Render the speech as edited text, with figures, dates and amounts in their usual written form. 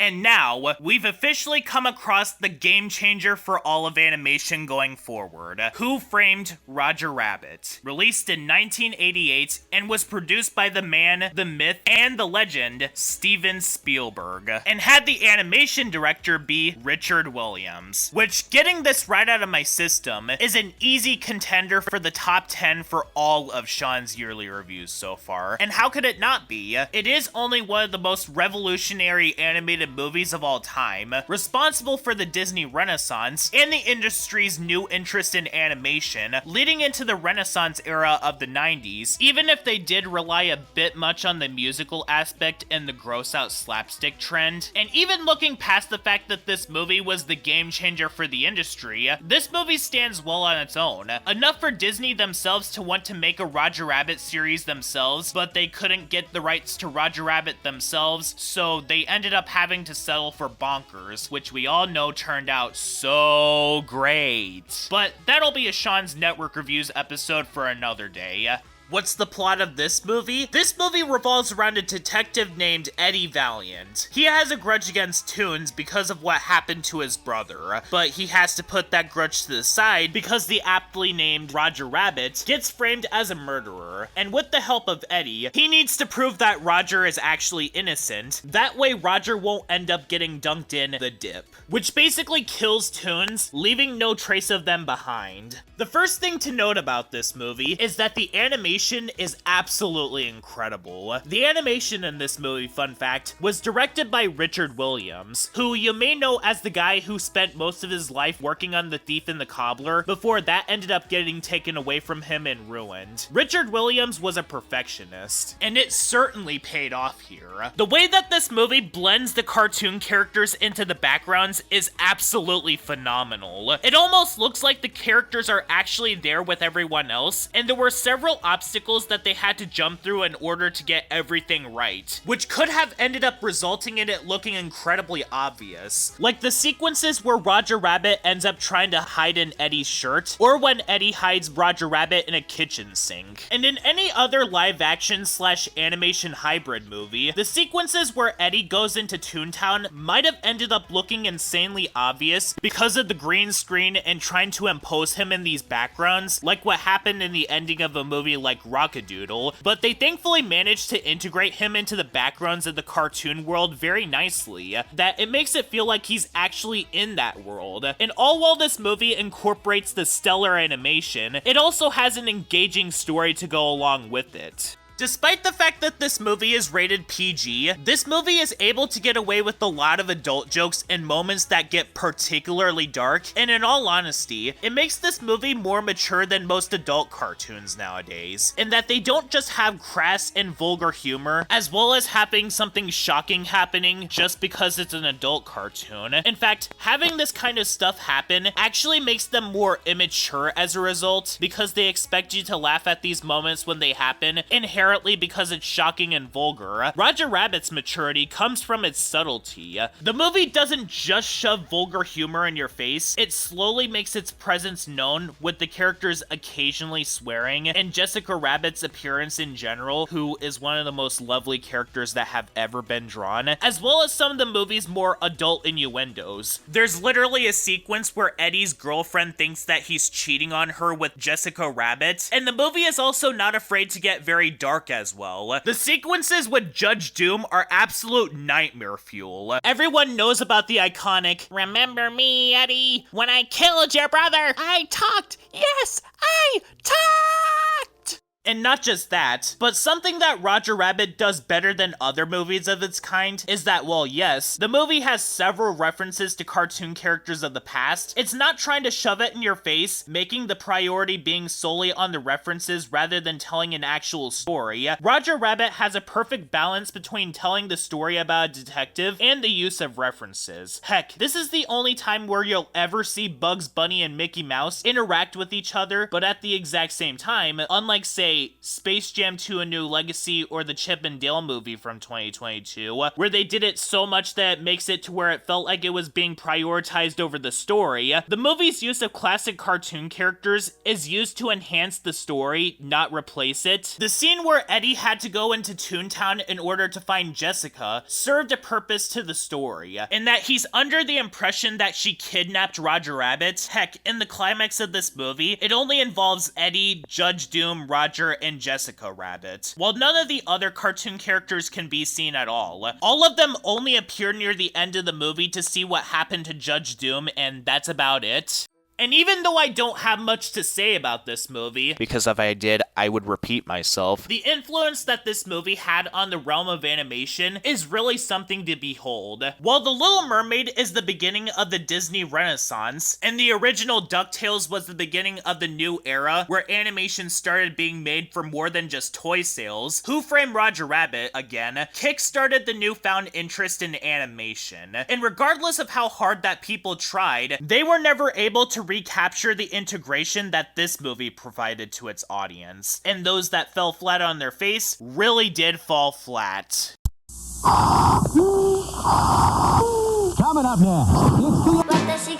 And now, we've officially come across the game changer for all of animation going forward. Who Framed Roger Rabbit? Released in 1988 and was produced by the man, the myth, and the legend, Steven Spielberg, and had the animation director be Richard Williams. Which, getting this right out of my system, is an easy contender for the top 10 for all of Sean's yearly reviews so far. And how could it not be? It is only one of the most revolutionary animated movies of all time, responsible for the Disney Renaissance and the industry's new interest in animation, leading into the Renaissance era of the 90s, even if they did rely a bit much on the musical aspect and the gross-out slapstick trend. And even looking past the fact that this movie was the game changer for the industry, this movie stands well on its own. Enough for Disney themselves to want to make a Roger Rabbit series themselves, but they couldn't get the rights to Roger Rabbit themselves, so they ended up having to settle for Bonkers, which we all know turned out so great. But that'll be a Sean's Network Reviews episode for another day. What's the plot of this movie? This movie revolves around a detective named Eddie Valiant. He has a grudge against Toons because of what happened to his brother, but he has to put that grudge to the side because the aptly named Roger Rabbit gets framed as a murderer, and with the help of Eddie, he needs to prove that Roger is actually innocent. That way Roger won't end up getting dunked in the dip, which basically kills Toons, leaving no trace of them behind. The first thing to note about this movie is that the animation is absolutely incredible. The animation in this movie, fun fact, was directed by Richard Williams, who you may know as the guy who spent most of his life working on The Thief and the Cobbler before that ended up getting taken away from him and ruined. Richard Williams was a perfectionist, and it certainly paid off here. The way that this movie blends the cartoon characters into the backgrounds is absolutely phenomenal. It almost looks like the characters are actually there with everyone else, and there were several obstacles that they had to jump through in order to get everything right, which could have ended up resulting in it looking incredibly obvious. Like the sequences where Roger Rabbit ends up trying to hide in Eddie's shirt, or when Eddie hides Roger Rabbit in a kitchen sink. And in any other live-action slash animation hybrid movie, the sequences where Eddie goes into Toontown might have ended up looking insanely obvious because of the green screen and trying to impose him in these backgrounds, like what happened in the ending of a movie like Rockadoodle, but they thankfully managed to integrate him into the backgrounds of the cartoon world very nicely, that it makes it feel like he's actually in that world. And all while this movie incorporates the stellar animation, it also has an engaging story to go along with it. Despite the fact that this movie is rated PG, this movie is able to get away with a lot of adult jokes and moments that get particularly dark, and in all honesty, it makes this movie more mature than most adult cartoons nowadays, in that they don't just have crass and vulgar humor, as well as having something shocking happening just because it's an adult cartoon. In fact, having this kind of stuff happen actually makes them more immature as a result, because they expect you to laugh at these moments when they happen, inherently because it's shocking and vulgar. Roger Rabbit's maturity comes from its subtlety. The movie doesn't just shove vulgar humor in your face, it slowly makes its presence known, with the characters occasionally swearing, and Jessica Rabbit's appearance in general, who is one of the most lovely characters that have ever been drawn, as well as some of the movie's more adult innuendos. There's literally a sequence where Eddie's girlfriend thinks that he's cheating on her with Jessica Rabbit, and the movie is also not afraid to get very dark as well. The sequences with Judge Doom are absolute nightmare fuel. Everyone knows about the iconic "Remember me, Eddie, when I killed your brother? I talked! Yes, I talked!" And not just that, but something that Roger Rabbit does better than other movies of its kind is that, while yes, the movie has several references to cartoon characters of the past, it's not trying to shove it in your face, making the priority being solely on the references rather than telling an actual story. Roger Rabbit has a perfect balance between telling the story about a detective and the use of references. Heck, this is the only time where you'll ever see Bugs Bunny and Mickey Mouse interact with each other, but at the exact same time, unlike, say, say Space Jam 2: A New Legacy or the Chip and Dale movie from 2022, where they did it so much that it makes it to where it felt like it was being prioritized over the story. The movie's use of classic cartoon characters is used to enhance the story, not replace it. The scene where Eddie had to go into Toontown in order to find Jessica served a purpose to the story, in that he's under the impression that she kidnapped Roger Rabbit. Heck, in the climax of this movie, it only involves Eddie, Judge Doom, Roger, and Jessica Rabbit, while none of the other cartoon characters can be seen at all. All of them only appear near the end of the movie to see what happened to Judge Doom, and that's about it. And even though I don't have much to say about this movie, because if I did, I would repeat myself, the influence that this movie had on the realm of animation is really something to behold. While The Little Mermaid is the beginning of the Disney Renaissance, and the original DuckTales was the beginning of the new era where animation started being made for more than just toy sales, Who Framed Roger Rabbit, again, kickstarted the newfound interest in animation. And regardless of how hard that people tried, they were never able to recapture the integration that this movie provided to its audience. And those that fell flat on their face really did fall flat. Coming up next, it's the